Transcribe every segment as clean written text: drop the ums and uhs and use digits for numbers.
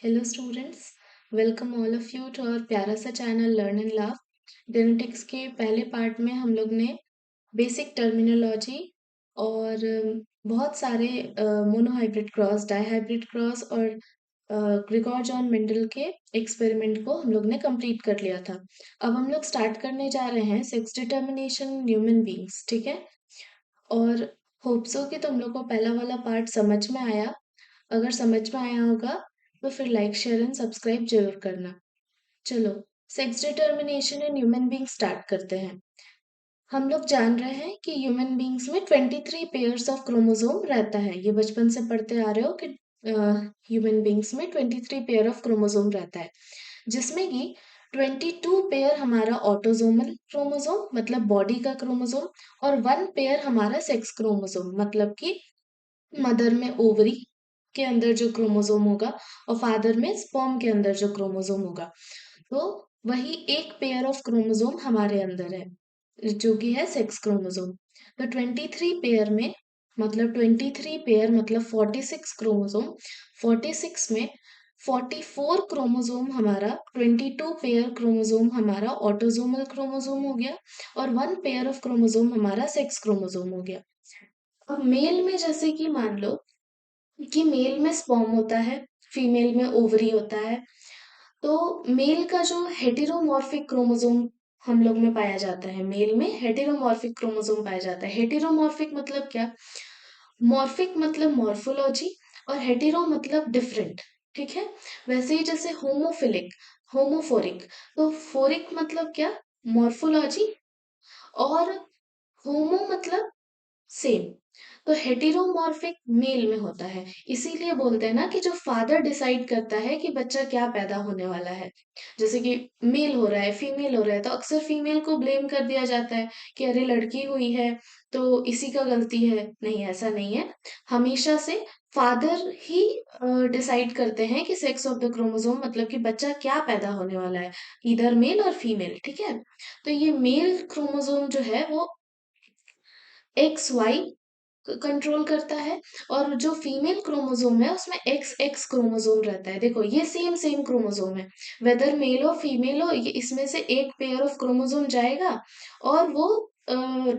Hello students, welcome all of you to और प्यारा सा channel learn and love. Genetics के पहले पार्ट में हम लोग ने बेसिक टर्मिनोलॉजी और बहुत सारे मोनोहाइब्रिड क्रॉस, डाईहाइब्रिड क्रॉस और ग्रिगोर जॉन मेंडल के एक्सपेरिमेंट को हम लोग ने कंप्लीट कर लिया था। अब हम लोग स्टार्ट करने जा रहे हैं sex determination in human beings, ठीक है। और होप सो कि तुम लोग को पहला वाला पार्ट समझ में आया। अगर समझ में आया होगा तो फिर लाइक शेयर एंड सब्सक्राइब जरूर करना। चलो, sex determination in human being start करते हैं। हम लोग जान रहे हैं कि ह्यूमन बींग्स में 23 पेयर्स ऑफ क्रोमोसोम रहता है। ये बचपन से पढ़ते आ रहे हो कि ह्यूमन बींग्स में 23 पेयर ऑफ क्रोमोसोम रहता है, जिसमें कि 22 पेयर हमारा ऑटोसोमल क्रोमोसोम मतलब बॉडी का क्रोमोसोम, और 1 पेयर हमारा सेक्स क्रोमोसोम मतलब कि मदर में ओवरी के अंदर जो क्रोमोसोम होगा और फादर में स्पर्म के अंदर जो क्रोमोसोम होगा। तो वही एक पेयर ऑफ क्रोमोसोम हमारे अंदर है जो कि है सेक्स क्रोमोसोम। तो 23 पेयर में मतलब 23 पेयर मतलब 46 क्रोमोसोम। 46 में 44 क्रोमोसोम हमारा, 22 पेयर क्रोमोसोम हमारा ऑटोसोमल क्रोमोसोम हो गया, और 1 पेयर ऑफ क्रोमोसोम हमारा सेक्स क्रोमोसोम हो गया। अब मेल में जैसे कि मान लो कि मेल में स्पर्म होता है, फीमेल में ओवरी होता है। तो मेल का जो हेटेरोमॉर्फिक क्रोमोसोम हम लोग में पाया जाता है, मेल में हेटेरोमॉर्फिक क्रोमोसोम पाया जाता है। हेटेरोमॉर्फिक मतलब क्या? मॉर्फिक मतलब मॉर्फोलॉजी और हेटेरो मतलब डिफरेंट, ठीक है। वैसे ही जैसे होमोफिलिक, होमोफोरिक, तो फोरिक मतलब क्या? मॉर्फोलॉजी, और होमो मतलब सेम। तो हेटेरोमॉर्फिक मेल में होता है। इसीलिए बोलते हैं ना कि जो फादर डिसाइड करता है कि बच्चा क्या पैदा होने वाला है, जैसे कि मेल हो रहा है, फीमेल हो रहा है, तो अक्सर फीमेल को ब्लेम कर दिया जाता है कि अरे लड़की हुई है तो इसी का गलती है। नहीं, ऐसा नहीं है। हमेशा से फादर ही डिसाइड करते हैं कि सेक्स ऑफ द क्रोमोसोम मतलब कि बच्चा क्या पैदा होने वाला है, इधर मेल और फीमेल, ठीक है। तो ये मेल क्रोमोसोम जो है वो एक्स वाई कंट्रोल करता है, और जो फीमेल क्रोमोसोम है उसमें एक्स एक्स क्रोमोसोम रहता है। देखो, ये सेम सेम क्रोमोसोम है, वेदर मेल हो फीमेल हो, ये इसमें से एक पेयर ऑफ क्रोमोसोम जाएगा और वो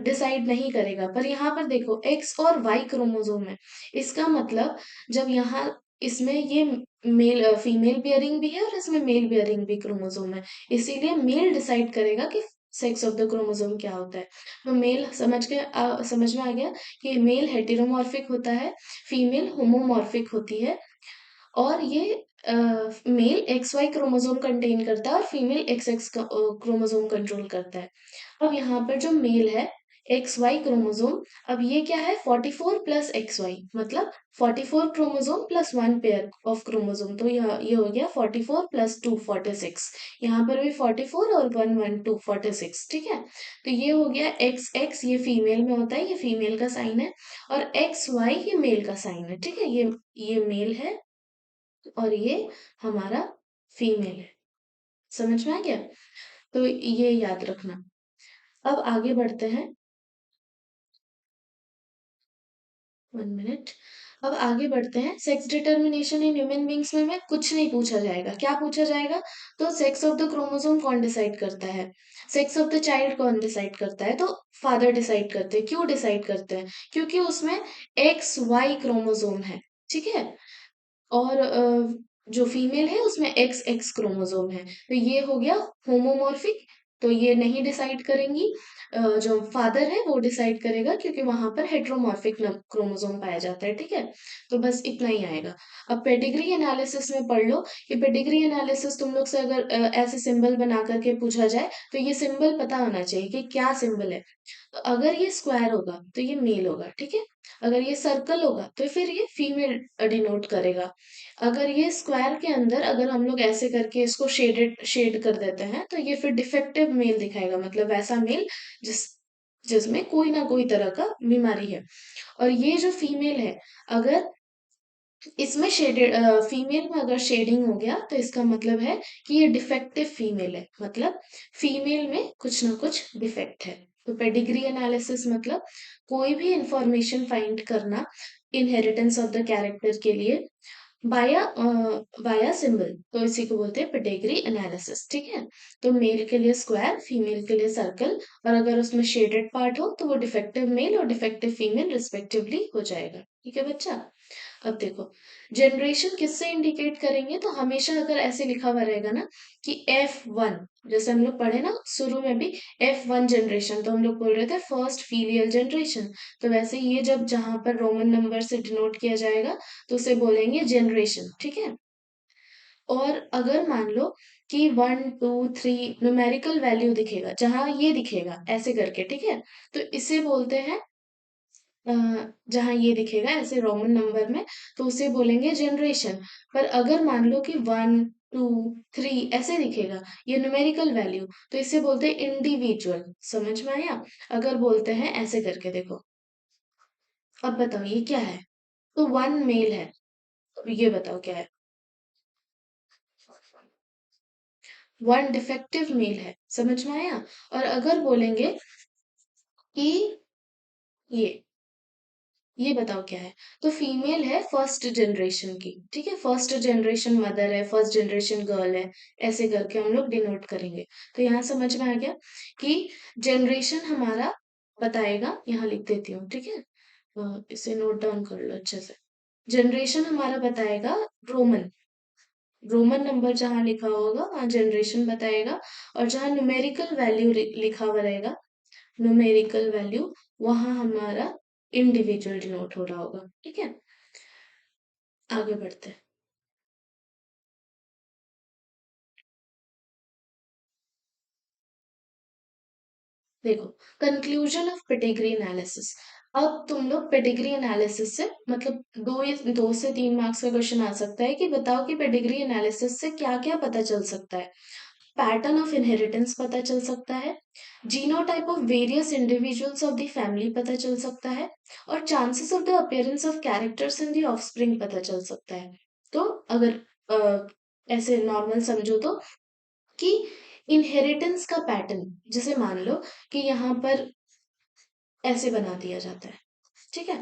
डिसाइड नहीं करेगा। पर यहाँ पर देखो एक्स और वाई क्रोमोसोम है। इसका मतलब जब यहाँ इसमें ये मेल फीमेल बियरिंग भी है और इसमें मेल बियरिंग भी क्रोमोसोम है, इसीलिए मेल डिसाइड करेगा कि सेक्स ऑफ द क्रोमोसोम क्या होता है। तो मेल समझ में आ गया कि मेल हेटेरोमॉर्फिक होता है, फीमेल होमोमॉर्फिक होती है, और ये male X Y chromosome contain करता है और female X X chromosome control करता है। अब यहाँ पर जो मेल है एक्स वाई क्रोमोसोम, अब ये क्या है? 44 प्लस एक्स वाई मतलब 44 chromosome plus 1 pair of chromosome. तो ये हो गया 44 प्लस 2 46। यहाँ पर भी 44 और 1 1 2 46, ठीक है। तो ये हो गया एक्स एक्स, ये फीमेल में होता है, ये फीमेल का साइन है, और एक्स वाई ये मेल का साइन है, ठीक है। ये मेल है और ये हमारा फीमेल है। समझ में आ गया? तो ये याद रखना। अब आगे बढ़ते हैं। 1 मिनट। अब आगे बढ़ते हैं। Sex determination in human beings में कुछ नहीं पूछा जाएगा। क्या पूछा जाएगा? तो सेक्स ऑफ द क्रोमोसोम कौन डिसाइड करता है, सेक्स ऑफ द चाइल्ड कौन डिसाइड करता है? तो फादर डिसाइड करते हैं। क्यों डिसाइड करते हैं? क्योंकि उसमें एक्स वाई क्रोमोसोम है, ठीक है। और जो फीमेल है उसमें एक्स एक्स क्रोमोसोम है। तो ये हो गया होमोमॉर्फिक। तो ये नहीं डिसाइड करेंगी, जो फादर है वो डिसाइड करेगा, क्योंकि वहां पर हेट्रोमॉर्फिक क्रोमोसोम पाया जाता है, ठीक है। तो बस इतना ही आएगा। अब पेडिग्री एनालिसिस में पढ़ लो कि पेडिग्री एनालिसिस तुम लोग से अगर ऐसे सिंबल बना करके पूछा जाए तो ये सिंबल पता होना चाहिए कि क्या सिंबल है। तो अगर ये स्क्वायर होगा तो ये मेल होगा, ठीक है। अगर ये सर्कल होगा तो फिर ये फीमेल डिनोट करेगा। अगर ये स्क्वायर के अंदर अगर हम लोग ऐसे करके इसको शेड कर देते हैं तो ये फिर डिफेक्टिव मेल दिखाएगा, मतलब वैसा मेल जिस जिसमें कोई ना कोई तरह का बीमारी है। और ये जो फीमेल है, अगर इसमें शेडेड फीमेल में अगर शेडिंग हो गया तो इसका मतलब है कि ये डिफेक्टिव फीमेल है, मतलब फीमेल में कुछ ना कुछ डिफेक्ट है। तो पेडिग्री एनालिसिस मतलब कोई भी इंफॉर्मेशन फाइंड करना इनहेरिटेंस ऑफ द कैरेक्टर के लिए, वाया सिंबल, तो इसी को बोलते हैं पेडिग्री एनालिसिस। ठीक है, तो मेल के लिए स्क्वायर, फीमेल के लिए सर्कल, और अगर उसमें शेडेड पार्ट हो तो वो डिफेक्टिव मेल और डिफेक्टिव फीमेल रिस्पेक्टिवली हो जाएगा। ठीक है बच्चा। अब देखो, जनरेशन किससे इंडिकेट करेंगे, तो हमेशा अगर ऐसे लिखा हुआ रहेगा ना कि F1, जैसे हम लोग पढ़े ना शुरू में भी, F1 जनरेशन, तो हम लोग बोल रहे थे फर्स्ट फीलियल जनरेशन। तो वैसे ये जब जहां पर रोमन नंबर से डिनोट किया जाएगा तो उसे बोलेंगे जनरेशन। ठीक है, और अगर मान लो कि 1 2 3 न्यूमेरिकल वैल्यू दिखेगा, जहां ये दिखेगा ऐसे करके, ठीक है, तो इसे बोलते हैं अ, जहाँ ये दिखेगा ऐसे रोमन नंबर में, तो उसे बोलेंगे जनरेशन। पर अगर मान लो कि 1 2 3 ऐसे दिखेगा, ये न्यूमेरिकल वैल्यू, तो इसे बोलते हैं इंडिविजुअल। समझ में आया? अगर बोलते हैं ऐसे करके, देखो, अब बताओ ये क्या है, तो वन मेल है, अब ये बताओ क्या है, वन डिफेक्टिव मेल है। समझ में आया? और अगर बोलेंगे कि ये ये बताओ क्या है, तो फीमेल है फर्स्ट जनरेशन की। ठीक है, फर्स्ट जनरेशन मदर है, फर्स्ट जनरेशन गर्ल है, ऐसे करके हम लोग डिनोट करेंगे। तो यहाँ समझ में आ गया कि जनरेशन हमारा बताएगा, यहाँ लिख देती हूँ। ठीक है, इसे नोट डाउन कर लो अच्छे से। जनरेशन हमारा बताएगा रोमन, रोमन नंबर जहाँ लिखा होगा वहाँ जनरेशन बताएगा, और जहाँ न्यूमेरिकल वैल्यू लिखा हुआ रहेगा, न्यूमेरिकल वैल्यू, वहां हमारा इंडिविजुअल डिनोट हो रहा होगा। ठीक है, आगे बढ़ते हैं। देखो, कंक्लूजन ऑफ पेडिग्री एनालिसिस। अब तुम लोग पेडिग्री एनालिसिस से मतलब 2 से 3 मार्क्स का क्वेश्चन आ सकता है कि बताओ कि पेडिग्री एनालिसिस से क्या क्या पता चल सकता है। पैटर्न ऑफ इनहेरिटेंस पता चल सकता है, genotype of various individuals of the family पता चल सकता है, और chances of the appearance of characters in the offspring पता चल सकता है। तो अगर ऐसे नॉर्मल समझो तो, कि इनहेरिटेंस का पैटर्न, जैसे मान लो कि यहाँ पर ऐसे बना दिया जाता है। ठीक है,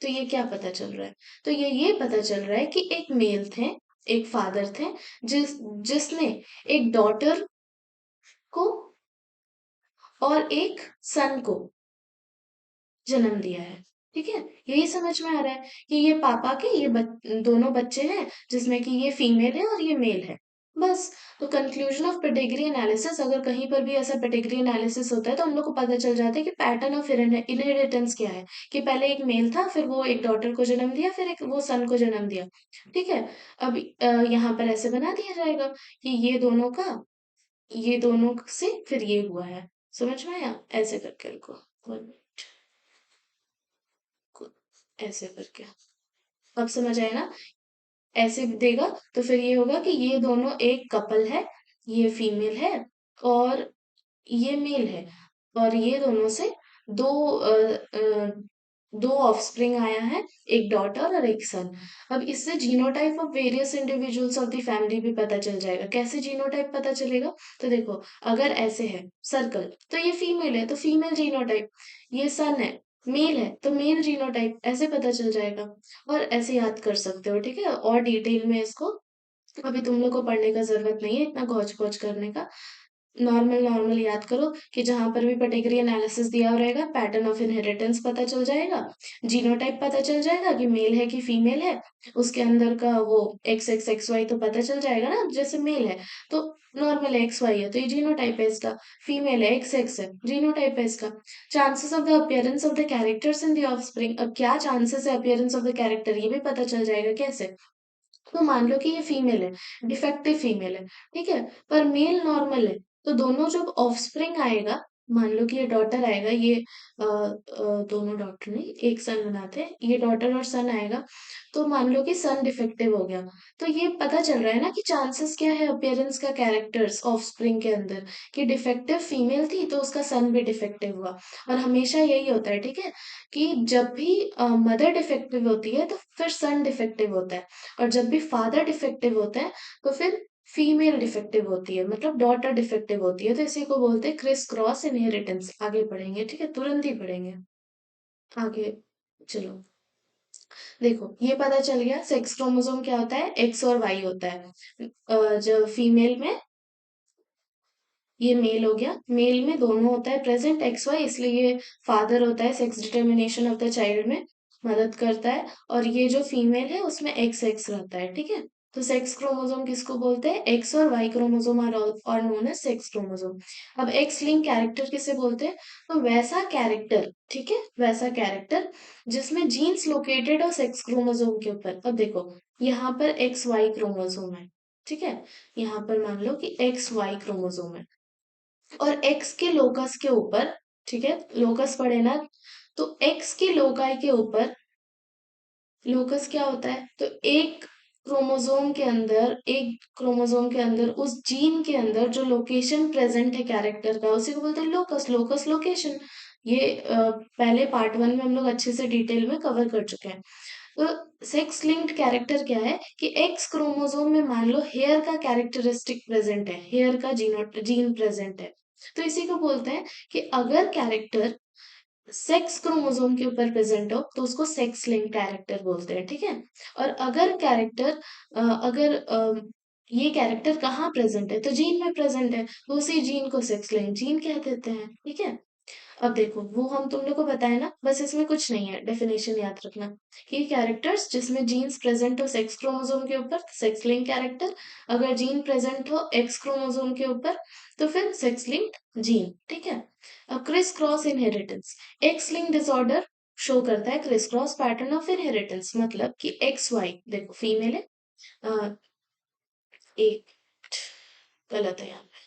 तो ये क्या पता चल रहा है, तो ये पता चल रहा है कि एक मेल थे, एक फादर थे, जिसने एक डॉटर को और एक सन को जन्म दिया है। ठीक है, यही समझ में आ रहा है कि ये पापा के दोनों बच्चे हैं, जिसमें कि ये फीमेल है और ये मेल है। बस। तो कंक्लूजन ऑफ पेडिग्री एनालिसिस, अगर कहीं पर भी ऐसा पेडिग्री एनालिसिस होता है तो हम लोग को पता चल जाता है कि पैटर्न ऑफ इनहेरिटेंस क्या है, कि पहले एक मेल था, फिर वो एक डॉटर को जन्म दिया, फिर एक वो सन को जन्म दिया। ठीक है, अब यहाँ पर ऐसे बना दिया जाएगा कि ये दोनों से फिर ये हुआ है। समझ में आया? ऐसे करके लिखो, ऐसे करके। अब समझ आया ना? ऐसे देगा तो फिर ये होगा कि ये दोनों एक कपल है, ये फीमेल है और ये मेल है, और ये दोनों से दो दो ऑफस्प्रिंग आया है, एक डॉटर और एक सन। अब इससे genotype of various individuals of the family भी पता चल जाएगा। कैसे जीनोटाइप पता चलेगा, तो देखो, अगर ऐसे है सर्कल, तो ये फीमेल है तो फीमेल जीनोटाइप, ये सन है, मेल है तो मेल जीनोटाइप, ऐसे पता चल जाएगा। और ऐसे याद कर सकते हो। ठीक है, और डिटेल में इसको अभी तुम लोग को पढ़ने का जरूरत नहीं है, इतना गौच गौच करने का। नॉर्मल नॉर्मल याद करो कि जहां पर भी पेडिग्री एनालिसिस दिया हुआ रहेगा, पैटर्न ऑफ इनहेरिटेंस पता चल जाएगा, जीनोटाइप पता चल जाएगा कि मेल है कि फीमेल है, उसके अंदर का वो एक्स एक्स एक्स वाई तो पता चल जाएगा ना, जैसे मेल है तो नॉर्मल एक्स वाई है तो ये जीनोटाइप है इसका, फीमेल है एक्स एक्स है, जीनोटाइप है इसका। Chances of the appearance of the characters in the offspring, अब क्या चांसेस है अपीयरेंस ऑफ द कैरेक्टर, ये भी पता चल जाएगा। कैसे, तो मान लो कि ये फीमेल है, डिफेक्टिव फीमेल है, ठीक है, पर मेल नॉर्मल है, तो दोनों जब ऑफस्प्रिंग आएगा, मान लो कि ये डॉटर आएगा, ये दोनों डॉटर नहीं एक सन बनाते हैं, ये डॉटर और सन आएगा, तो मान लो कि सन डिफेक्टिव हो गया, तो ये पता चल रहा है ना कि चांसेस क्या है अपीयरेंस का कैरेक्टर्स ऑफस्प्रिंग के अंदर, कि डिफेक्टिव फीमेल थी तो उसका सन भी डिफेक्टिव हुआ। और हमेशा यही होता है, ठीक है, कि जब भी मदर डिफेक्टिव होती है तो फिर सन डिफेक्टिव होता है, और जब भी फादर डिफेक्टिव होते हैं तो फिर फीमेल डिफेक्टिव होती है, मतलब डॉटर डिफेक्टिव होती है। तो इसी को बोलते हैं क्रिस क्रॉस इनहेरिटेंस। आगे पढ़ेंगे, ठीक है, तुरंत ही पढ़ेंगे। आगे चलो, देखो ये पता चल गया सेक्स क्रोमोसोम क्या होता है, एक्स और वाई होता है। जो फीमेल में ये मेल हो गया, मेल में दोनों होता है प्रेजेंट एक्स वाई, इसलिए ये फादर होता है, sex determination of the child में मदद करता है। और ये जो फीमेल है उसमें एक्स एक्स रहता है, ठीक है। तो सेक्स क्रोमोसोम किसको बोलते हैं, एक्स और वाई क्रोमोसोम और नोन एज सेक्स क्रोमोसोम। अब एक्स लिंक कैरेक्टर किसे बोलते हैं, तो वैसा कैरेक्टर, ठीक है, वैसा कैरेक्टर जिसमें जीन्स लोकेटेड हो सेक्स क्रोमोसोम के ऊपर। अब देखो यहाँ पर एक्स वाई क्रोमोसोम है, ठीक है, यहाँ पर मान लो कि एक्स वाई क्रोमोसोम है और एक्स के लोकस के ऊपर, ठीक है, लोकस पढ़े ना, तो एक्स के लोकाई के ऊपर लोकस क्या होता है, तो एक क्रोमोसोम के अंदर उस जीन के अंदर जो लोकेशन प्रेजेंट है कैरेक्टर का, उसी को बोलते हैं लोकस, लोकस लोकेशन। ये पहले पार्ट 1 में हम लोग अच्छे से डिटेल में कवर कर चुके हैं। तो सेक्स लिंक्ड कैरेक्टर क्या है कि एक्स क्रोमोसोम में मान लो हेयर का कैरेक्टरिस्टिक प्रेजेंट है, हेयर का जीन प्रेजेंट है, तो इसी को बोलते हैं कि अगर कैरेक्टर सेक्स क्रोमोसोम के ऊपर प्रेजेंट हो तो उसको सेक्स लिंक कैरेक्टर बोलते हैं, ठीक है। और अगर कैरेक्टर अगर ये कैरेक्टर कहाँ प्रेजेंट है, तो जीन में प्रेजेंट है, तो उसी जीन को सेक्स लिंक जीन कह देते हैं, ठीक है। अब देखो वो हम तुम लोग को बताए ना, बस इसमें कुछ नहीं है, डेफिनेशन याद रखना कि कैरेक्टर्स जिसमें जीन्स प्रेजेंट हो सेक्स क्रोमोसोम के ऊपर सेक्स लिंक कैरेक्टर, अगर जीन प्रेजेंट हो एक्स क्रोमोसोम के ऊपर तो फिर सेक्स लिंक जीन, ठीक है। अब criss cross inheritance, x link disorder show करता है criss cross pattern of inheritance, मतलब कि एक्स वाई, देखो फीमेल है, अ, एक गलत है यहाँ पे,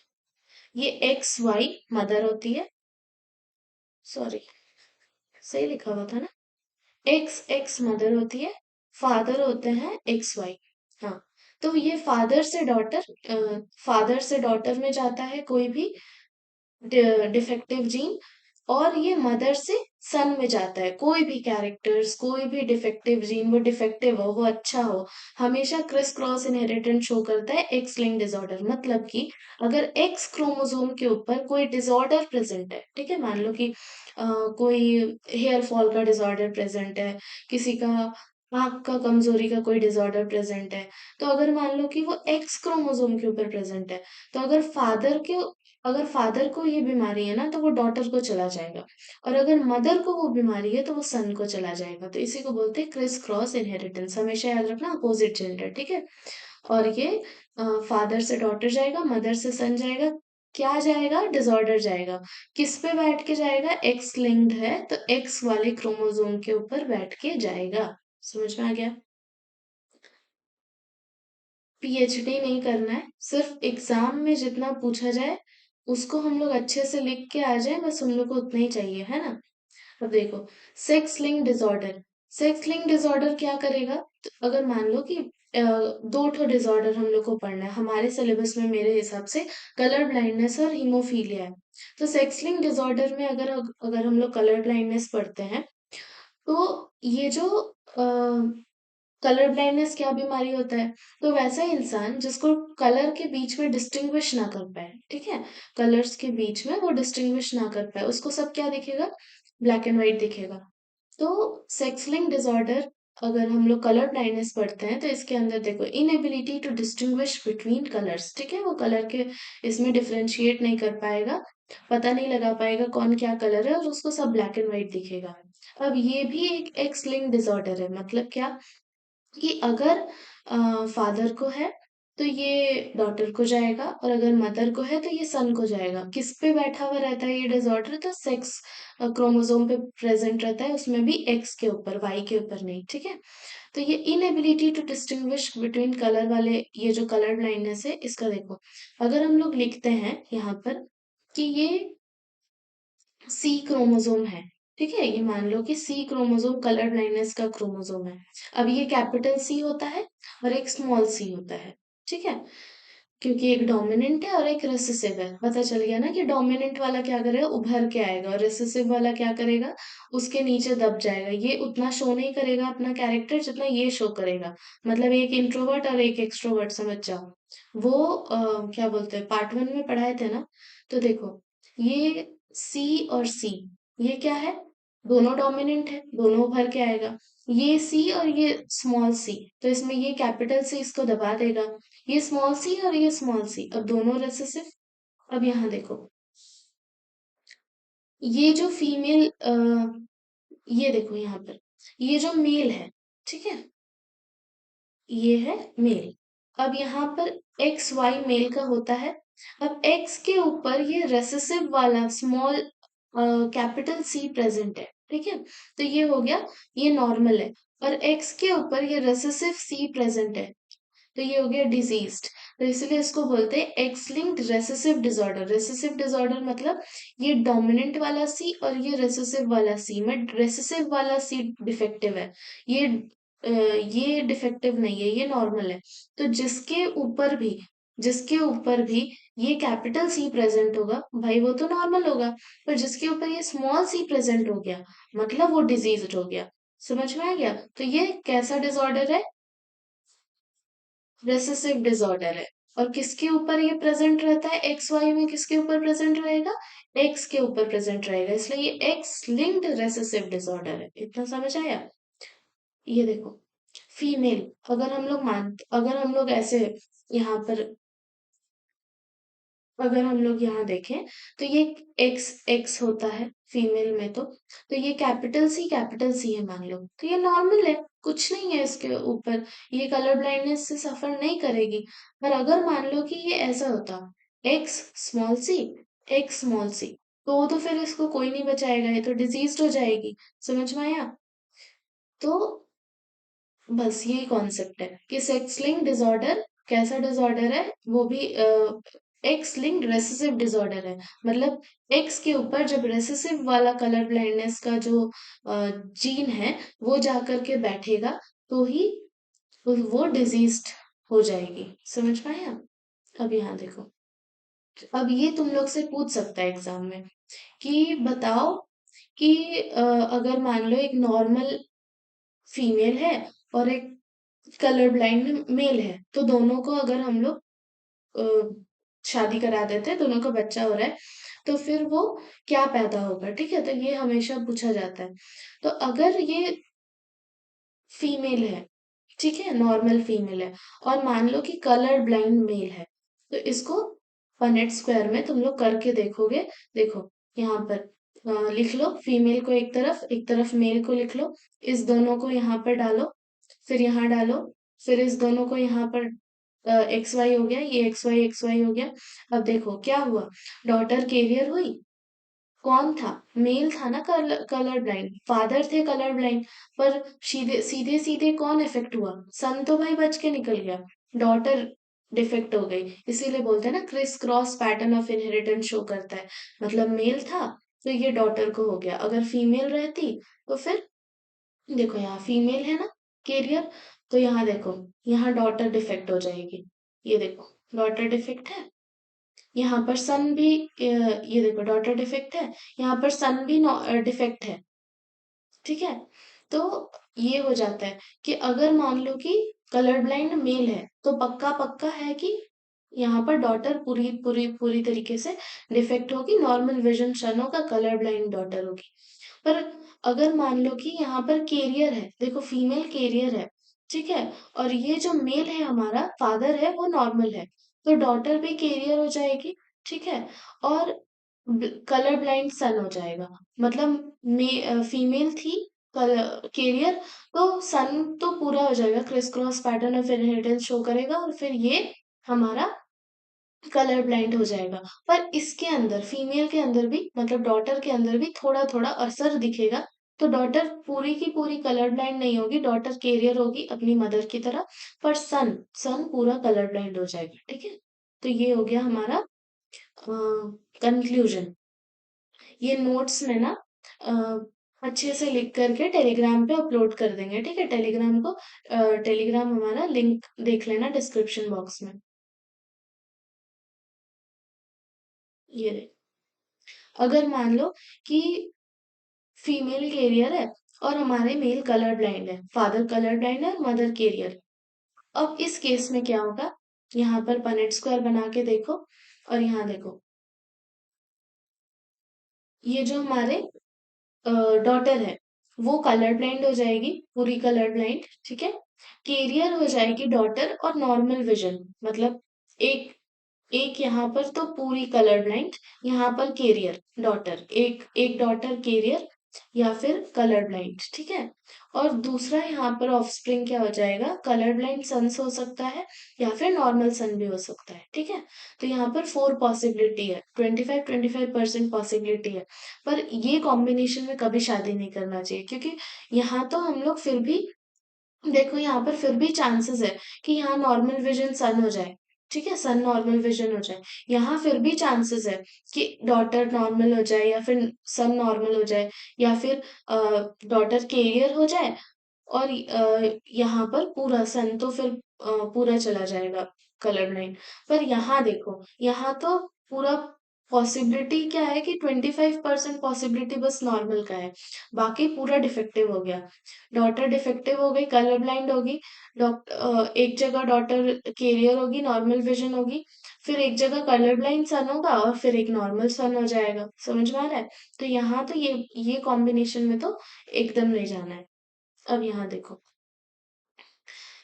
ये एक्स वाई मदर होती है, सॉरी सही लिखा हुआ था ना, एक्स एक्स मदर होती है, फादर होते हैं एक्स वाई। हाँ, तो ये फादर से डॉटर में जाता है कोई भी डिफेक्टिव जीन, और ये मदर से सन में जाता है कोई भी कैरेक्टर्स, कोई भी डिफेक्टिव जीन, वो डिफेक्टिव हो वो अच्छा हो, हमेशा क्रिस क्रॉस इनहेरिटेंस शो करता है एक्स लिंक डिसऑर्डर। मतलब कि अगर एक्स क्रोमोसोम के ऊपर कोई डिसऑर्डर प्रेजेंट है, ठीक है, मान लो कि कोई हेयर फॉल का डिसऑर्डर प्रेजेंट है, किसी का आंख का कमजोरी का कोई डिसऑर्डर प्रेजेंट है, तो अगर मान लो कि वो एक्स क्रोमोसोम के ऊपर प्रेजेंट है, तो अगर फादर को ये बीमारी है ना तो वो डॉटर को चला जाएगा, और अगर मदर को वो बीमारी है तो वो सन को चला जाएगा, तो इसी को बोलते हैं क्रिस क्रॉस इनहेरिटेंस, हमेशा याद रखना अपोजिट जेंडर, ठीक है। और ये फादर से डॉटर जाएगा, मदर से सन जाएगा, क्या जाएगा, डिसऑर्डर जाएगा, किस पे बैठ के जाएगा, एक्स लिंक्ड है तो एक्स वाले क्रोमोसोम के ऊपर बैठ के जाएगा। समझ में आ गया। पीएचडी नहीं करना है, सिर्फ एग्जाम में जितना पूछा जाए उसको हम लोग अच्छे से लिख के आ जाए, बस हम लोग को उतना ही चाहिए, है ना। अब देखो sex link disorder, sex link disorder क्या करेगा, तो अगर मान लो कि दो ठो डिसऑर्डर हम लोग को पढ़ना है हमारे सिलेबस में, मेरे हिसाब से कलर ब्लाइंडनेस और हीमोफीलिया है। तो सेक्स लिंक डिसऑर्डर में अगर अगर हम लोग कलर ब्लाइंडनेस पढ़ते हैं, तो ये जो कलर ब्लाइंडनेस क्या बीमारी होता है, तो वैसा इंसान जिसको कलर के बीच में डिस्टिंग्विश ना कर पाए, ठीक है, कलर्स के बीच में वो डिस्टिंग्विश ना कर पाए, उसको सब क्या दिखेगा, ब्लैक एंड व्हाइट दिखेगा। तो सेक्स लिंक डिसऑर्डर अगर हम लोग कलर ब्लाइंडनेस पढ़ते हैं तो इसके अंदर देखो inability to distinguish between colours, ठीक है, वो कलर के इसमें डिफरेंशिएट नहीं कर पाएगा, पता नहीं लगा पाएगा कौन क्या कलर है, और उसको सब ब्लैक एंड व्हाइट दिखेगा। अब ये भी एक एक्स लिंक डिसऑर्डर है, मतलब क्या कि अगर फादर को है तो ये डॉटर को जाएगा, और अगर मदर को है तो ये सन को जाएगा। किस पे बैठा हुआ रहता है ये डिसऑर्डर, तो सेक्स क्रोमोसोम पे प्रेजेंट रहता है, उसमें भी एक्स के ऊपर, वाई के ऊपर नहीं, ठीक है। तो ये inability to distinguish between colour वाले, ये जो कलर ब्लाइंडनेस है इसका देखो, अगर हम लोग लिखते हैं यहाँ पर कि ये सी क्रोमोसोम है, ठीक है, ये मान लो कि सी क्रोमोसोम कलर ब्लाइंडनेस का क्रोमोसोम है। अब ये कैपिटल सी होता है और एक स्मॉल सी होता है, ठीक है, क्योंकि एक डोमिनेंट है और एक रिसेसिव है। पता चल गया ना कि डोमिनेंट वाला क्या करेगा, उभर के आएगा, और रिसेसिव वाला क्या करेगा, उसके नीचे दब जाएगा, ये उतना शो नहीं करेगा अपना कैरेक्टर जितना ये शो करेगा। मतलब एक इंट्रोवर्ट और एक एक्सट्रोवर्ट, समझ जाओ। वो क्या बोलते हैं, पार्ट 1 में पढ़ाए थे ना, तो देखो ये सी और सी, ये क्या है, दोनों डोमिनेंट है, दोनों उभर के आएगा। ये सी और ये स्मॉल सी, तो इसमें ये कैपिटल सी इसको दबा देगा। ये स्मॉल सी और ये स्मॉल सी, अब दोनों रेसेसिव। अब यहाँ देखो, ये जो फीमेल ये देखो यहाँ पर, ये जो मेल है, ठीक है, ये है मेल। अब यहाँ पर एक्स वाई मेल का होता है। अब एक्स के ऊपर ये रेसेसिव वाला स्मॉल कैपिटल सी प्रेजेंट है, ठीक है, तो ये हो गया, ये नॉर्मल है। और एक्स के ऊपर ये रेसेसिव सी प्रेजेंट है, तो ये हो गया डिजीज्ड। तो इसलिए इसको बोलते हैं x linked recessive disorder. Recessive disorder मतलब ये डोमिनेंट वाला सी और ये रेसेसिव वाला सी में रेसेसिव वाला सी डिफेक्टिव है, ये ये डिफेक्टिव नहीं है, ये नॉर्मल है। तो जिसके ऊपर भी ये कैपिटल सी प्रेजेंट होगा भाई, वो तो नॉर्मल होगा। पर जिसके ऊपर ये स्मॉल सी प्रेजेंट हो गया, मतलब वो डिजीज्ड हो गया। समझ में आ गया? तो ये कैसा डिसऑर्डर है? रेसेसिव डिसऑर्डर है। और किसके ऊपर ये प्रेजेंट रहता है? एक्स वाई में किसके ऊपर प्रेजेंट रहेगा? एक्स के ऊपर प्रेजेंट रहेगा, इसलिए ये एक्स लिंक्ड रेसेसिव डिसऑर्डर है। इतना समझ आया? ये देखो, फीमेल, अगर हम लोग ऐसे यहाँ पर, अगर हम लोग यहाँ देखें, तो ये एक्स एक्स होता है फीमेल में, तो ये कैपिटल सी है मान लो, तो ये नॉर्मल है, कुछ नहीं है इसके ऊपर, ये कलर ब्लाइंडनेस से सफर नहीं करेगी। पर अगर मान लो कि ये ऐसा होता, x small C, x small C, तो फिर इसको कोई नहीं बचाएगा, ये तो डिजीज्ड हो जाएगी। समझ में आया? तो बस यही कॉन्सेप्ट है कि सेक्स लिंक्ड डिसऑर्डर कैसा डिसऑर्डर है, वो भी एक्स लिंक्ड रेसेसिव डिसऑर्डर है। मतलब एक्स के ऊपर जब रेसेसिव वाला कलर ब्लाइंडनेस का जो जीन है वो जाकर के बैठेगा, तो ही वो डिजीज्ड हो जाएगी। समझ पाया? अब यहाँ देखो, अब ये तुम लोग से पूछ सकता है एग्जाम में कि बताओ कि अगर मान लो एक नॉर्मल फीमेल है और एक कलर ब्लाइंड मेल है, तो दोनों को अगर हम लोग अ, शादी करा देते हैं, दोनों का बच्चा हो रहा है, तो फिर वो क्या पैदा होगा? ठीक है, तो ये हमेशा पूछा जाता है। तो अगर ये फीमेल है, ठीक है, नॉर्मल फीमेल है, और मान लो कि कलर ब्लाइंड मेल है, तो इसको पनेट स्क्वायर में तुम लोग करके देखोगे। देखो यहाँ पर लिख लो, फीमेल को एक तरफ मेल को लिख लो, इस दोनों को यहाँ पर डालो, फिर यहाँ डालो, फिर इस दोनों को यहाँ पर एक्स वाई हो गया, ये एक्स वाई हो गया। अब देखो क्या हुआ, डॉटर कैरियर हुई। कौन था? मेल था ना, कलर ब्लाइंड, फादर थे कलर ब्लाइंड। पर सीधे सीधे सीधे कौन इफेक्ट हुआ? सन तो भाई बच के निकल गया, डॉटर डिफेक्ट हो गई। इसीलिए बोलते हैं ना, criss cross pattern of inheritance show करता है। मतलब मेल था तो ये डॉटर को हो गया, अगर फीमेल रहती तो फिर देखो यहाँ फीमेल है ना कैरियर, तो यहाँ देखो, यहाँ डॉटर डिफेक्ट हो जाएगी। ये देखो डॉटर डिफेक्ट है, यहाँ पर सन भी ये देखो डॉटर डिफेक्ट है, यहाँ पर सन भी डिफेक्ट है। ठीक है, तो ये हो जाता है कि अगर मान लो कि कलर ब्लाइंड मेल है, तो पक्का पक्का है कि यहाँ पर डॉटर पूरी पूरी पूरी तरीके से डिफेक्ट होगी, नॉर्मल विजन सन होगा, कलर ब्लाइंड डॉटर होगी। पर अगर मान लो कि यहाँ पर कैरियर है, देखो फीमेल कैरियर है, ठीक है, और ये जो मेल है हमारा फादर है वो नॉर्मल है, तो डॉटर भी कैरियर हो जाएगी, ठीक है, और कलर ब्लाइंड सन हो जाएगा। मतलब फीमेल थी कैरियर, तो सन तो पूरा हो जाएगा, criss cross pattern of inheritance show करेगा, और फिर ये हमारा कलर ब्लाइंड हो जाएगा। पर इसके अंदर फीमेल के अंदर भी, मतलब डॉटर के अंदर भी थोड़ा थोड़ा असर दिखेगा। तो डॉटर पूरी की पूरी कलर ब्लाइंड नहीं होगी, डॉटर कैरियर होगी अपनी मदर की तरह, पर सन सन पूरा कलर ब्लाइंड हो जाएगा। ठीक है, तो ये हो गया हमारा कंक्लूजन। ये नोट्स में ना अ, अच्छे से लिख करके टेलीग्राम पे अपलोड कर देंगे, ठीक है, टेलीग्राम हमारा लिंक देख लेना डिस्क्रिप्शन बॉक्स में। ये देख, अगर मान लो कि फीमेल कैरियर है और हमारे मेल कलर ब्लाइंड है, फादर कलर ब्लाइंड है, मदर कैरियर। अब इस केस में क्या होगा, यहाँ पर पनेट स्क्वायर बना के देखो, और यहाँ देखो, ये जो हमारे डॉटर है वो कलर ब्लाइंड हो जाएगी, पूरी कलर ब्लाइंड, ठीक है। कैरियर हो जाएगी डॉटर और नॉर्मल विजन, मतलब एक एक यहाँ पर तो पूरी कलर ब्लाइंड, यहाँ पर कैरियर डॉटर, एक एक डॉटर कैरियर या फिर कलर ब्लाइंड, ठीक है। और दूसरा यहाँ पर ऑफस्प्रिंग क्या हो जाएगा, कलर ब्लाइंड सन्स हो सकता है या फिर नॉर्मल सन भी हो सकता है, ठीक है। तो यहाँ पर 4 पॉसिबिलिटी है, 25-25% पॉसिबिलिटी है। पर ये कॉम्बिनेशन में कभी शादी नहीं करना चाहिए, क्योंकि यहाँ तो हम लोग फिर भी देखो, यहाँ पर फिर भी चांसेस है कि यहाँ नॉर्मल विजन सन हो जाए, ठीक है, सन नॉर्मल विजन हो जाए। यहाँ फिर भी चांसेस है कि डॉटर नॉर्मल हो जाए या फिर सन नॉर्मल हो जाए, या फिर डॉटर कैरियर हो जाए, और यहाँ पर पूरा सन तो फिर पूरा चला जाएगा कलर ब्लाइंड। पर यहाँ देखो, यहाँ तो पूरा पॉसिबिलिटी क्या है कि 25% पॉसिबिलिटी बस नॉर्मल का है, बाकी पूरा डिफेक्टिव हो गया। डॉटर डिफेक्टिव हो गई, कलर ब्लाइंड होगी, एक जगह डॉटर कैरियर होगी, नॉर्मल विजन होगी, फिर एक जगह कलर ब्लाइंड सन होगा और फिर एक नॉर्मल सन हो जाएगा। समझ में आ रहा है? तो यहाँ तो ये कॉम्बिनेशन में तो एकदम नहीं जाना है। अब यहाँ देखो,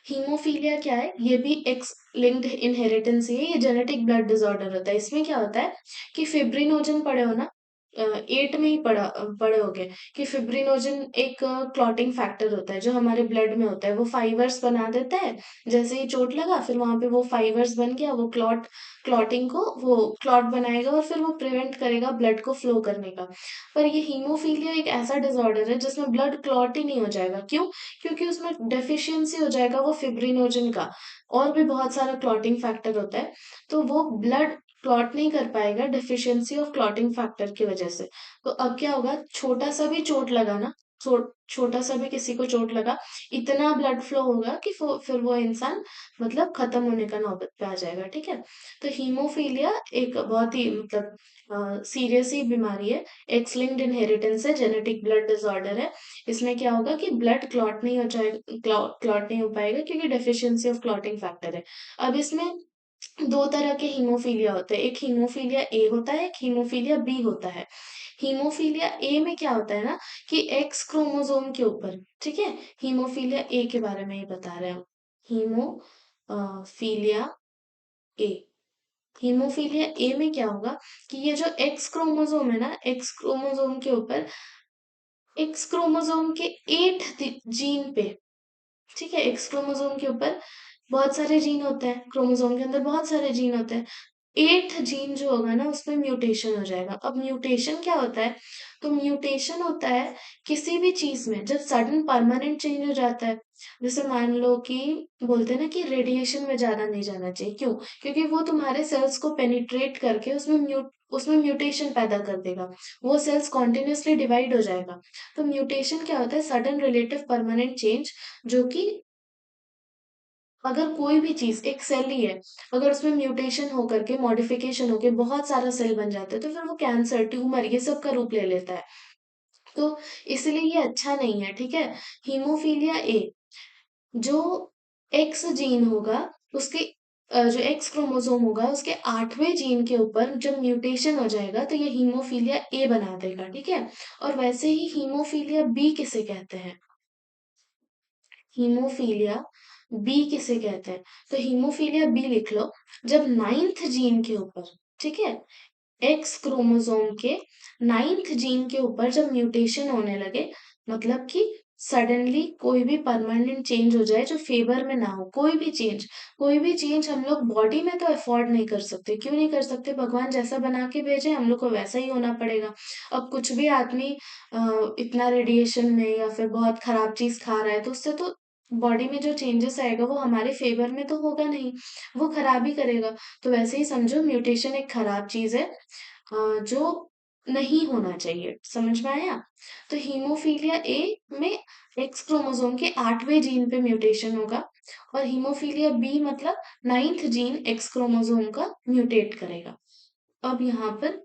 हीमोफीलिया क्या है, ये भी एक्स लिंक्ड इनहेरिटेंस है, ये जेनेटिक ब्लड डिसऑर्डर होता है। इसमें क्या होता है कि फिब्रिनोजन पढ़े हो ना, 8 में ही पढ़े होगे कि फिब्रिनोजन एक क्लॉटिंग फैक्टर होता है जो हमारे ब्लड में होता है, वो फाइबर्स बना देता है। जैसे ही चोट लगा फिर वहां पे वो फाइबर्स बन गया, वो क्लॉटिंग को वो क्लॉट बनाएगा और फिर वो प्रिवेंट करेगा ब्लड को फ्लो करने का। पर ये हीमोफीलिया एक ऐसा डिसऑर्डर है जिसमें ब्लड क्लॉट ही नहीं हो जाएगा। क्यों? क्योंकि उसमें डेफिशिएंसी हो जाएगा वो फिब्रिनोजन का, और भी बहुत सारा क्लॉटिंग फैक्टर होता है, तो वो ब्लड क्लॉट नहीं कर पाएगा डेफिशिएंसी ऑफ क्लॉटिंग फैक्टर की वजह से। तो अब क्या होगा, छोटा सा भी चोट लगा ना, छोटा सा भी किसी को चोट लगा, इतना ब्लड फ्लो होगा कि फिर वो इंसान मतलब खत्म होने का नौबत पे आ जाएगा, ठीक है। तो हीमोफीलिया एक बहुत ही मतलब सीरियस ही बीमारी है, एक्स लिंक्ड इनहेरिटेंस है, जेनेटिक ब्लड डिसऑर्डर है। इसमें क्या होगा कि ब्लड क्लॉट नहीं हो जाएगा, क्लॉट नहीं हो पाएगा क्योंकि डेफिशिएंसी ऑफ क्लॉटिंग फैक्टर है। अब इसमें दो तरह के हीमोफीलिया होते हैं, एक हीमोफीलिया ए होता है, एक हीमोफीलिया बी होता है। हीमोफीलिया ए में क्या होता है ना कि एक्स क्रोमोसोम के ऊपर, ठीक है, हीमोफीलिया ए के बारे में ही बता रहे हैं। हीमोफीलिया ए, हीमोफीलिया ए में क्या होगा कि ये जो एक्स क्रोमोसोम है ना, एक्स क्रोमोसोम के ऊपर, एक्स क्रोमोसोम के 8 जीन पे, ठीक है, एक्स क्रोमोसोम के ऊपर बहुत सारे जीन होते हैं, क्रोमोसोम के अंदर बहुत सारे जीन होते हैं। 8 जीन जो होगा ना उसमें म्यूटेशन हो जाएगा। अब म्यूटेशन क्या होता है, तो म्यूटेशन होता है किसी भी चीज में जब सडन परमानेंट चेंज हो जाता है। जैसे मान लो कि बोलते हैं ना कि रेडिएशन में ज्यादा नहीं जाना चाहिए, क्यों? क्योंकि वो तुम्हारे सेल्स को पेनिट्रेट करके उसमें म्यूटेशन पैदा कर देगा, वो सेल्स कॉन्टिन्यूसली डिवाइड हो जाएगा। तो म्यूटेशन क्या होता है, सडन रिलेटिव परमानेंट चेंज, जो कि अगर कोई भी चीज एक सेल ही है, अगर उसमें म्यूटेशन होकर के मॉडिफिकेशन होकर बहुत सारा सेल बन जाता है तो फिर वो कैंसर, ट्यूमर, ये सब का रूप ले लेता है। तो इसलिए ये अच्छा नहीं है, ठीक है। हीमोफीलिया ए, जो एक्स जीन होगा उसके जो एक्स क्रोमोसोम होगा उसके 8वें जीन के ऊपर जब म्यूटेशन हो जाएगा तो ये हीमोफीलिया ए बना देगा, ठीक है। और वैसे ही हीमोफीलिया बी किसे कहते हैं, हीमोफीलिया बी किसे कहते हैं, तो हीमोफीलिया बी लिख लो, जब 9th जीन के ऊपर, ठीक है, एक्स क्रोमोसोम के 9th जीन के ऊपर जब म्यूटेशन होने लगे, मतलब कि सडनली कोई भी परमानेंट चेंज हो जाए जो फेवर में ना हो, कोई भी चेंज हम लोग बॉडी में तो अफोर्ड नहीं कर सकते। क्यों नहीं कर सकते, भगवान जैसा बना के भेजे हम लोग को वैसा ही होना पड़ेगा। अब कुछ भी आदमी इतना रेडिएशन में या फिर बहुत खराब चीज खा रहा है तो उससे तो बॉडी में जो चेंजेस आएगा वो हमारे फेवर में तो होगा नहीं, वो खराब ही करेगा। तो वैसे ही समझो म्यूटेशन एक खराब चीज है, जो नहीं होना चाहिए। समझ में आया? तो हीमोफीलिया ए में एक्स क्रोमोसोम के 8वें जीन पे म्यूटेशन होगा, और हीमोफीलिया बी मतलब 9th जीन एक्स क्रोमोसोम का म्यूटेट करेगा। अब यहाँ पर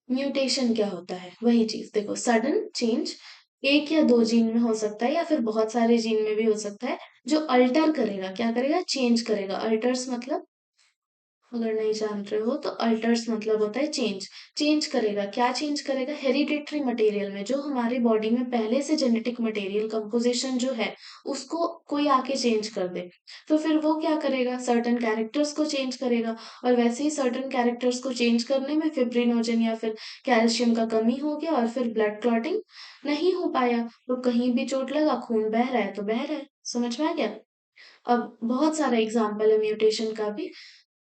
म्यूटेशन क्या होता है, वही चीज देखो, सडन चेंज एक या दो जीन में हो सकता है या फिर बहुत सारे जीन में भी हो सकता है, जो अल्टर करेगा, क्या करेगा, चेंज करेगा। अल्टर्स मतलब अगर नहीं जान रहे हो तो अल्टर्स मतलब होता है चेंज। चेंज करेगा, क्या चेंज करेगा? हेरिडिटरी मटेरियल में जो हमारे बॉडी में पहले से जेनेटिक मटेरियल कंपोजिशन जो है उसको कोई आके चेंज कर दे, तो फिर वो क्या करेगा? सर्टन कैरेक्टर्स को चेंज करेगा। और वैसे ही सर्टन कैरेक्टर्स को चेंज करने में फिब्रिनोजन या फिर कैल्शियम का कमी हो गया और फिर ब्लड क्लॉटिंग नहीं हो पाया, तो कहीं भी चोट लगा, खून बह रहा है तो बह रहा है। समझ में आ गया? अब बहुत सारा एग्जाम्पल है म्यूटेशन का भी,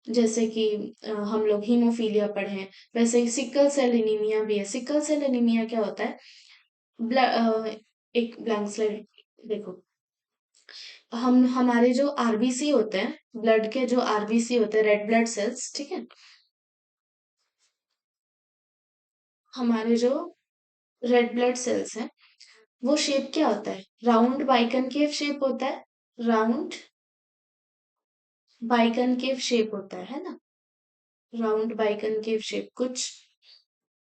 जैसे कि हम लोग हीमोफीलिया पढ़े हैं, वैसे ही सिकल सेल एनीमिया भी है। सिकल सेल एनीमिया क्या होता है? एक ब्लैंक स्लाइड देखो। हम हमारे जो आरबीसी होते हैं, ब्लड के जो आरबीसी होते हैं, रेड ब्लड सेल्स, ठीक है, हमारे जो रेड ब्लड सेल्स हैं वो शेप क्या होता है? राउंड बाइकनकेव शेप होता है। राउंड बाइकनकेव शेप होता है ना? राउंड बाइकनकेव शेप, कुछ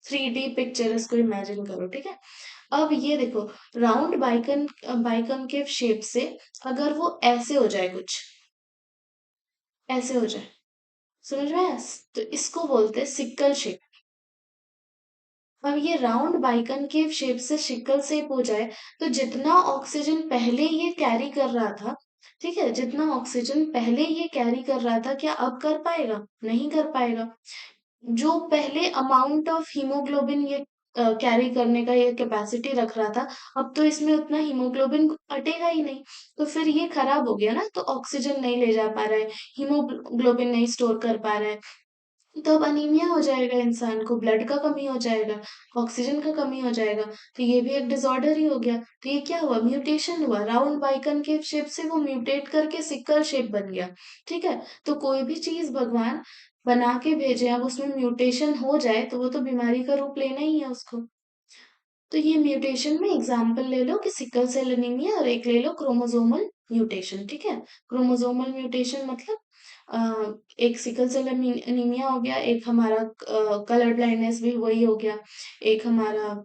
3D पिक्चर इसको इमेजिन करो, ठीक है। अब ये देखो, राउंड बाइकनकेव शेप से अगर वो ऐसे हो जाए, कुछ ऐसे हो जाए, समझ में आया? तो इसको बोलते हैं सिक्कल शेप। अब ये राउंड बाइकनकेव शेप से सिक्कल शेप हो जाए, तो जितना ऑक्सीजन पहले ये कैरी कर रहा था, ठीक है, जितना ऑक्सीजन पहले ये कैरी कर रहा था, क्या अब कर पाएगा? नहीं कर पाएगा। जो पहले अमाउंट ऑफ हीमोग्लोबिन ये कैरी करने का ये कैपेसिटी रख रहा था, अब तो इसमें उतना हीमोग्लोबिन अटेगा ही नहीं, तो फिर ये खराब हो गया ना, तो ऑक्सीजन नहीं ले जा पा रहा है, हीमोग्लोबिन नहीं स्टोर कर पा रहा है, तो अब अनीमिया हो जाएगा, इंसान को ब्लड का कमी हो जाएगा, ऑक्सीजन का कमी हो जाएगा, तो ये भी एक डिसऑर्डर ही हो गया। तो ये क्या हुआ? म्यूटेशन हुआ, राउंड बाइकन के शेप से वो म्यूटेट करके सिक्कल शेप बन गया, ठीक है। तो कोई भी चीज भगवान बना के भेजे, अब उसमें म्यूटेशन हो जाए तो वो तो बीमारी का रूप लेना ही है उसको। तो ये म्यूटेशन में एग्जाम्पल ले लो कि सिकल सेल एनीमिया, और एक ले लो क्रोमोसोमल म्यूटेशन, ठीक है। क्रोमोसोमल म्यूटेशन मतलब एक सिकल सेल एनीमिया हो गया, एक हमारा कलर ब्लाइंडनेस भी वही हो गया, एक हमारा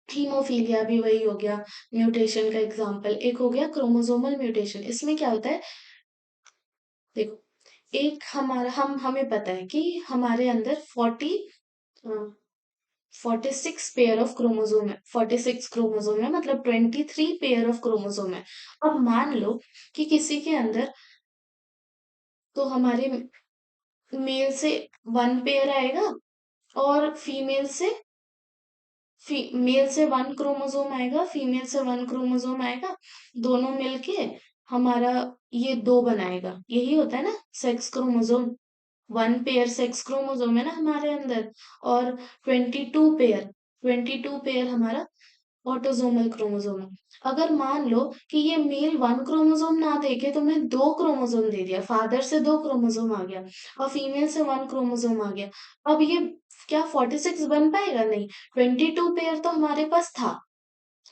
हीमोफीलिया भी वही हो गया। म्यूटेशन का एग्जाम्पल एक हो गया क्रोमोसोमल म्यूटेशन। इसमें क्या होता है? देखो, एक हमारा हमें पता है कि हमारे अंदर 46 पेयर ऑफ क्रोमोसोम है। 46 क्रोमोसोम है मतलब 23 पेयर ऑफ क्रोमोसोम है। अब मान लो कि किसी के अंदर, तो हमारे मेल से 1 पेयर आएगा और मेल से 1 क्रोमोसोम आएगा, फीमेल से 1 क्रोमोसोम आएगा, दोनों मिलके हमारा ये 2 बनाएगा। यही होता है ना sex chromosome. 1 pair sex chromosome है ना हमारे अंदर, और 22 पेयर हमारा ऑटोसोमल क्रोमोसोम है। अगर मान लो कि ये मेल 1 क्रोमोसोम ना देके तुम्हें 2 क्रोमोसोम दे दिया, फादर से 2 क्रोमोसोम आ गया और फीमेल से 1 क्रोमोसोम आ गया, अब ये क्या 46 बन पाएगा? नहीं। 22 पेयर तो हमारे पास था,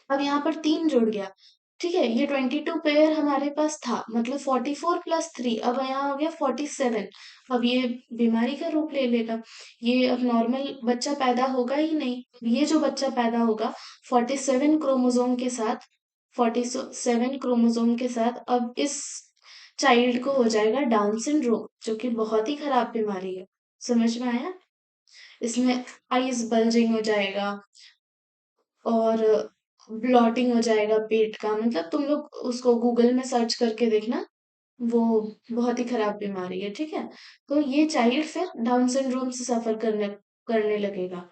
अब यहाँ पर 3 जुड़ गया, ठीक है। ये 22 पेयर हमारे पास था मतलब 44 + 3, अब यहाँ हो गया 47। अब ये बीमारी का रूप ले लेगा, ये अब नॉर्मल बच्चा पैदा होगा ही नहीं। ये जो बच्चा पैदा होगा 47 क्रोमोसोम के साथ, 47 क्रोमोसोम के साथ, अब इस चाइल्ड को हो जाएगा डाउन सिंड्रोम, जो कि बहुत ही खराब बीमारी है। समझ में आया? इसमें आईज बल्जिंग हो जाएगा और ब्लॉटिंग हो जाएगा पेट का, मतलब तुम लोग उसको गूगल में सर्च करके देखना, वो बहुत ही खराब बीमारी है, ठीक है। तो ये चाइल्ड फिर डाउन सिंड्रोम से सफर करने करने लगेगा,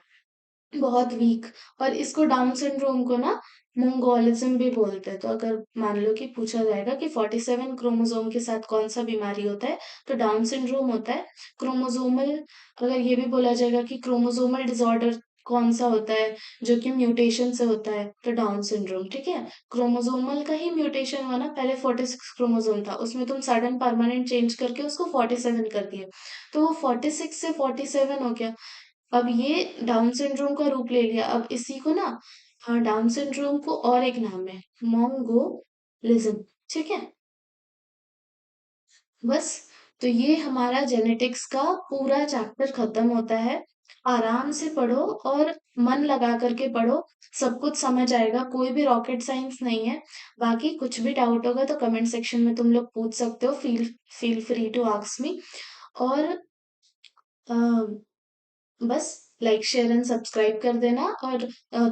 बहुत वीक। और इसको डाउन सिंड्रोम को ना मंगोलिज्म भी बोलते हैं। तो अगर मान लो कि पूछा जाएगा कि 47 क्रोमोसोम के साथ कौन सा बीमारी होता है, तो डाउन सिंड्रोम होता है। क्रोमोसोमल, अगर ये भी बोला जाएगा कि क्रोमोसोमल डिसऑर्डर कौन सा होता है जो कि म्यूटेशन से होता है, तो डाउन सिंड्रोम, ठीक है। क्रोमोसोमल का ही म्यूटेशन हुआ ना, पहले 46 क्रोमोसोम था, उसमें तुम सडन परमानेंट चेंज करके उसको 47 कर दिए, तो वो 46 से 47 हो गया। अब ये डाउन सिंड्रोम का रूप ले लिया। अब इसी को ना, हाँ, डाउन सिंड्रोम को और एक नाम है मोंगोलिज्म, ठीक है। बस, तो ये हमारा जेनेटिक्स का पूरा चैप्टर खत्म होता है। आराम से पढ़ो और मन लगा करके पढ़ो, सब कुछ समझ आएगा, कोई भी रॉकेट साइंस नहीं है। बाकी कुछ भी डाउट होगा तो कमेंट सेक्शन में तुम लोग पूछ सकते हो, feel feel free to ask me. और अ, बस लाइक शेयर एंड सब्सक्राइब कर देना, और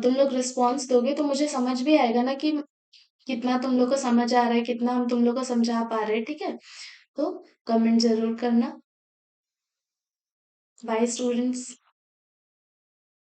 तुम लोग रिस्पॉन्स दोगे तो मुझे समझ भी आएगा ना कि कितना तुम लोग को समझ आ रहा है, कितना हम तुम लोग को समझा पा रहे हैं, ठीक है? तो कमेंट ज़रूर करना। Bye students.